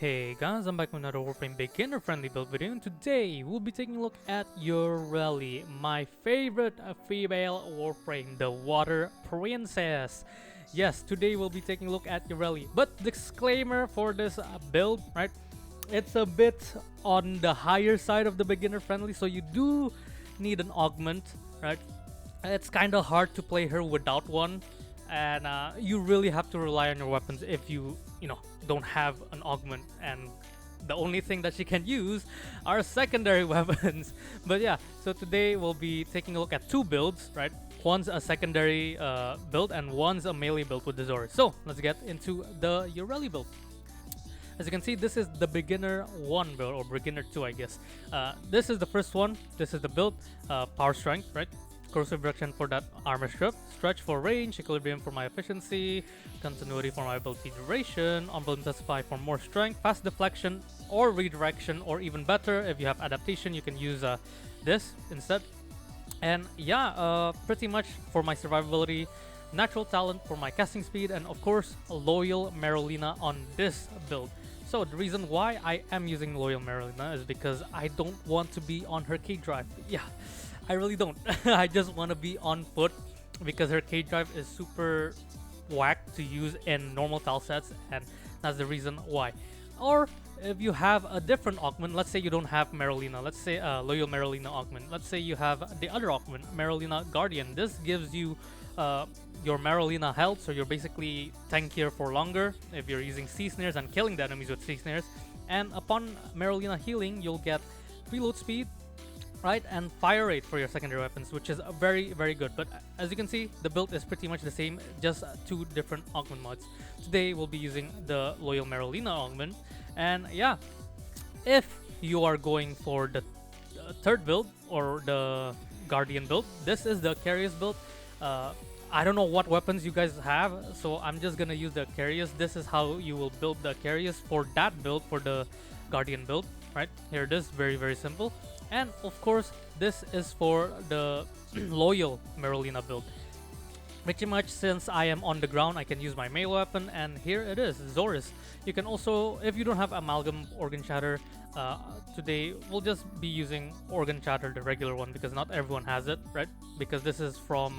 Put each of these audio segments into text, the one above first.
Hey guys, I'm back with another Warframe beginner friendly build video, and today we'll be taking a look at Yareli, my favorite female Warframe, the Water Princess. Yes, today we'll be taking a look at Yareli, but disclaimer for this build, right? It's a bit on the higher side of the beginner friendly, so you do need an augment, right? It's kind of hard to play her without one, and you really have to rely on your weapons if you don't have an augment, and the only thing that she can use are secondary weapons. But yeah, so today we'll be taking a look at two builds, right? One's a secondary build and one's a melee build with the Xoris. So let's get into the Yareli build. As you can see, this is the beginner 1 build, or beginner 2 I guess. This is the first one. This is the build. Power strength, right? Corrosive reduction for that armor strip, stretch for range, equilibrium for my efficiency, continuity for my ability duration, umbrella intensify for more strength, fast deflection or redirection, or even better, if you have adaptation, you can use this instead. And yeah, pretty much for my survivability, natural talent for my casting speed, and of course, a loyal Merulina on this build. So the reason why I am using loyal Merulina is because I don't want to be on her K drive. Yeah, I really don't. I just want to be on foot because her K drive is super whack to use in normal tile sets, and that's the reason why. Or if you have a different augment, let's say you don't have Merulina, let's say loyal Merulina augment, let's say you have the other augment, Merulina Guardian. This gives you your Merulina health, so you're basically tankier for longer if you're using sea snares and killing the enemies with sea snares. And upon Merulina healing, you'll get reload speed, right, and fire rate for your secondary weapons, which is very good. But as you can see, the build is pretty much the same, just two different augment mods. Today we'll be using the loyal Merulina augment, and yeah, if you are going for the third build or the Guardian build, this is the Akarius build. I don't know what weapons you guys have, so I'm just gonna use the Akarius. This is how you will build the Akarius for that build, for the Guardian build, right? Here it is, very simple. And of course, this is for the loyal Merulina build. Pretty much, since I am on the ground, I can use my melee weapon, and here it is, Xoris. You can also, if you don't have Amalgam Organ Shatter, today we'll just be using Organ Shatter, the regular one, because not everyone has it, right? Because this is from,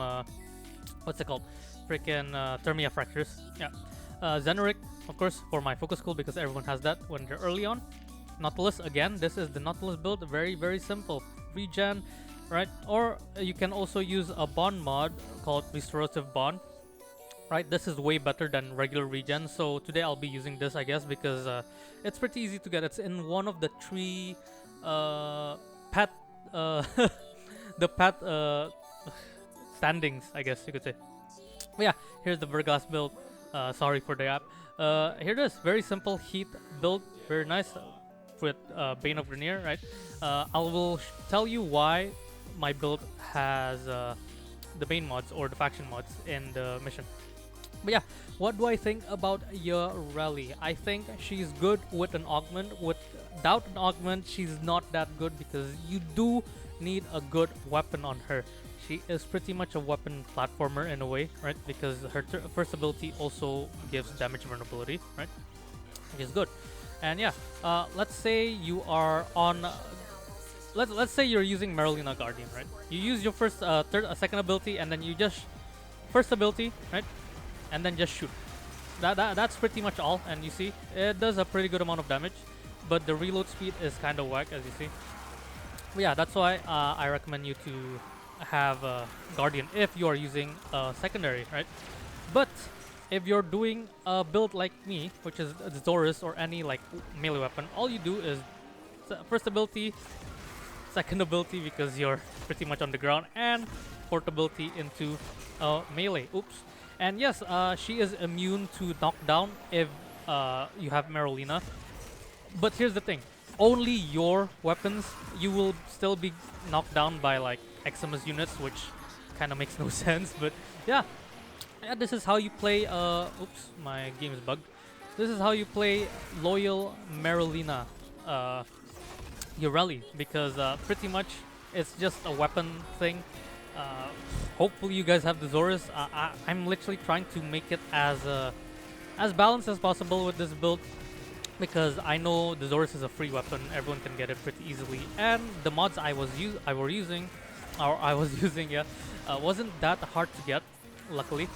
what's it called? Freaking Thermia Fractures. Yeah. Xenoric, of course, for my focus cool, because everyone has that when they're early on. Nautilus, again, this is the Nautilus build, very simple. Regen, right? Or you can also use a bond mod called Restorative Bond, right? This is way better than regular regen, so today I'll be using this, I guess, because it's pretty easy to get. It's in one of the three pet the pet standings, I guess you could say. But yeah, here's the Verglas build. Sorry for the app. Here it is, very simple heat build, very nice, with Bane of Grenier, right? I will tell you why my build has the Bane mods or the faction mods in the mission. But yeah, what do I think about Yareli? I think she's good with an augment. Without an augment, she's not that good because you do need a good weapon on her. She is pretty much a weapon platformer in a way, right? Because her first ability also gives damage vulnerability, right? Which is good. And yeah, let's say you are on. Let's say you're using Merulina Guardian, right? You use your first, second ability, and then you just first ability, right? And then just shoot. That's pretty much all. And you see, it does a pretty good amount of damage, but the reload speed is kind of whack, as you see. But yeah, that's why I recommend you to have Guardian if you are using secondary, right? But if you're doing a build like me, which is Xoris or any like melee weapon, all you do is first ability, second ability because you're pretty much on the ground, and fourth ability into melee. Oops. And yes, she is immune to knockdown if you have Merulina. But here's the thing, only your weapons, you will still be knocked down by like eximus units, which kind of makes no sense. But yeah, this is how you play, oops, my game is bugged. This is how you play loyal Merulina Yareli, because pretty much it's just a weapon thing. Hopefully you guys have the Xoris. I'm literally trying to make it as balanced as possible with this build. because I know the Xoris is a free weapon. Everyone can get it pretty easily, and the mods I was using, or I was using, yeah, wasn't that hard to get, luckily.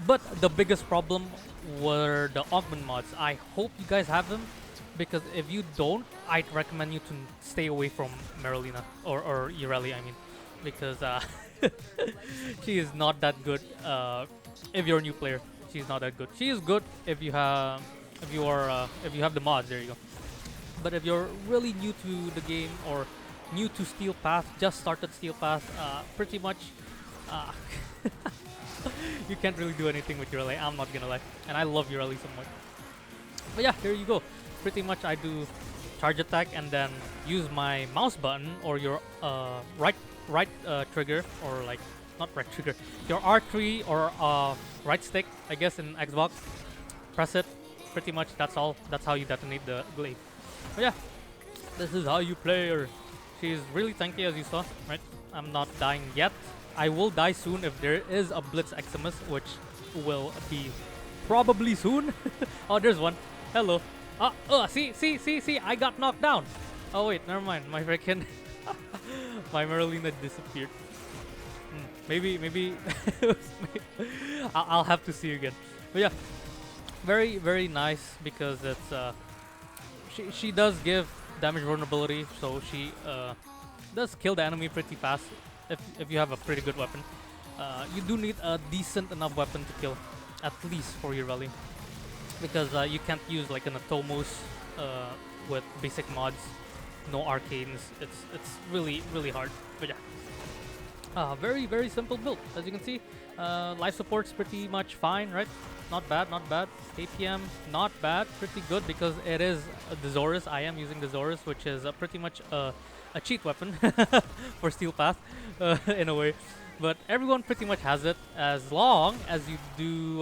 But the biggest problem were the augment mods. I hope you guys have them, because if you don't, I'd recommend you to stay away from Merulina or Yareli, I mean, because she is not that good. If you're a new player, she's not that good. She is good if you have if you have the mods. There you go. But if you're really new to the game or new to Steel Path, just started Steel Path, pretty much. Uh, you can't really do anything with Yareli, I'm not gonna lie. And I love Yareli so much. But yeah, here you go. Pretty much I do charge attack and then use my mouse button or your right trigger, or like not right trigger, your R3 or right stick, I guess, in Xbox. Press it. Pretty much that's all. That's how you detonate the glaive. But yeah, this is how you play her. She's really tanky, as you saw, right? I'm not dying yet. I will die soon if there is a Blitz Eximus, which will be probably soon. Oh, there's one. Hello. See, I got knocked down. Oh wait, never mind. My freaking my Merulina disappeared. Maybe I'll have to see you again. But yeah, very nice, because it's she does give damage vulnerability, so she does kill the enemy pretty fast. If you have a pretty good weapon, you do need a decent enough weapon to kill, at least for Yareli, because you can't use like an Atomos with basic mods, no arcanes. It's really hard. But yeah, very simple build, as you can see. Life support's pretty much fine, right? Not bad. APM, not bad, pretty good, because it is the Xoris. I am using the Xoris, which is pretty much a cheat weapon for Steel Path, in a way. But everyone pretty much has it, as long as you do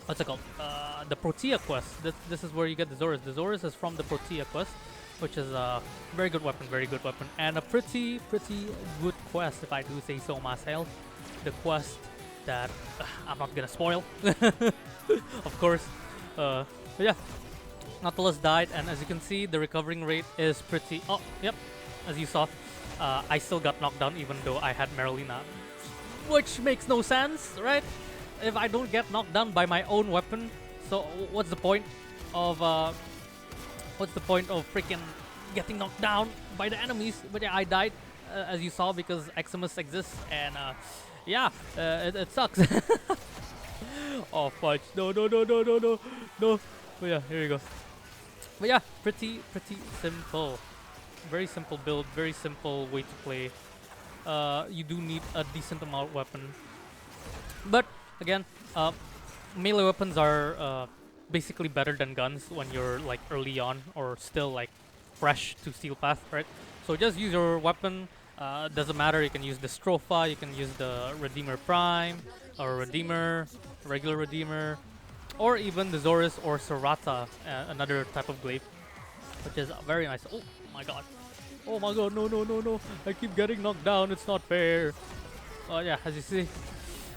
what's it called? The Protea quest. This is where you get the Xoris. The Xoris is from the Protea quest, which is a very good weapon, and a pretty good quest, if I do say so myself. The quest that I'm not gonna spoil, of course. But yeah, Nautilus died, and as you can see, the recovering rate is pretty. Oh, yep, as you saw, I still got knocked down even though I had Merulina, which makes no sense, right? If I don't get knocked down by my own weapon, so what's the point of freaking getting knocked down by the enemies? But yeah, I died, as you saw, because Eximus exists, and yeah, it sucks. Oh fudge! No! But yeah, here you go. But yeah, pretty simple. Very simple build, very simple way to play. You do need a decent amount of weapon, but again, melee weapons are basically better than guns when you're like early on or still like fresh to Steel Path, right? So just use your weapon. Doesn't matter. You can use the Stropha, you can use the Redeemer Prime, or Redeemer, regular Redeemer, or even the Xoris or Serata, another type of glaive, which is very nice. Oh my god! Oh my god! No! I keep getting knocked down. It's not fair. Yeah, as you see,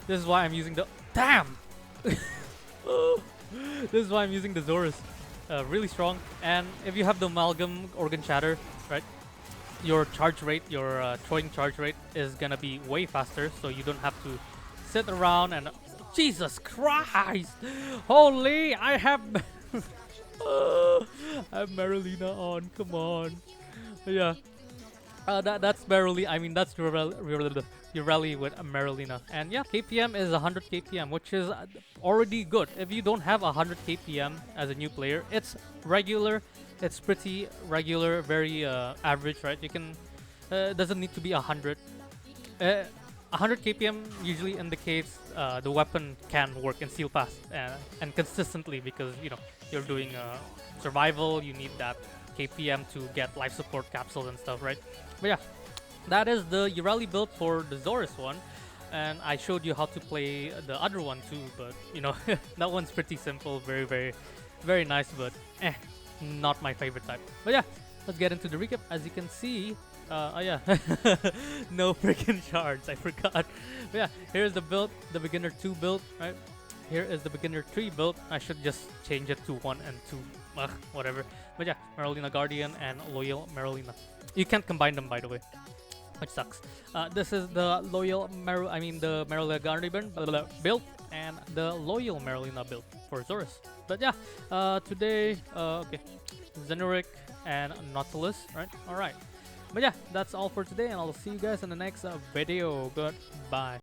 this is why I'm using the damn. This is why I'm using the Xoris. Really strong, and if you have the Amalgam Organ Shatter, right? Your charge rate, your throwing charge rate is gonna be way faster, so you don't have to sit around and Jesus Christ! Holy, I have I have Merulina on. Come on, yeah. That's Merulina. I mean, that's Yareli with Merulina, and yeah, KPM is 100 KPM, which is already good. If you don't have 100 KPM as a new player, it's regular. It's pretty regular, very average, right? You can doesn't need to be 100. 100 KPM usually indicates the weapon can work in Steel Path and consistently, because you know you're doing survival. You need that KPM to get life support capsules and stuff, right? But yeah, that is the Yareli build for the Xoris one, and I showed you how to play the other one too. But you know that one's pretty simple, very nice, but not my favorite type. But yeah, let's get into the recap. As you can see, oh yeah, no freaking shards, I forgot. But yeah, here's the build, the beginner 2 build, right? here is the beginner 3 build. I should just change it to 1 and 2. Ugh, whatever. But yeah, Merulina Guardian and Loyal Merulina. You can't combine them, by the way, which sucks. This is the the Merulina Guardian build and the Loyal Merulina build for Xoris. But yeah, today, okay, Generic and Nautilus, right? Alright. But yeah, that's all for today, and I'll see you guys in the next video. Goodbye.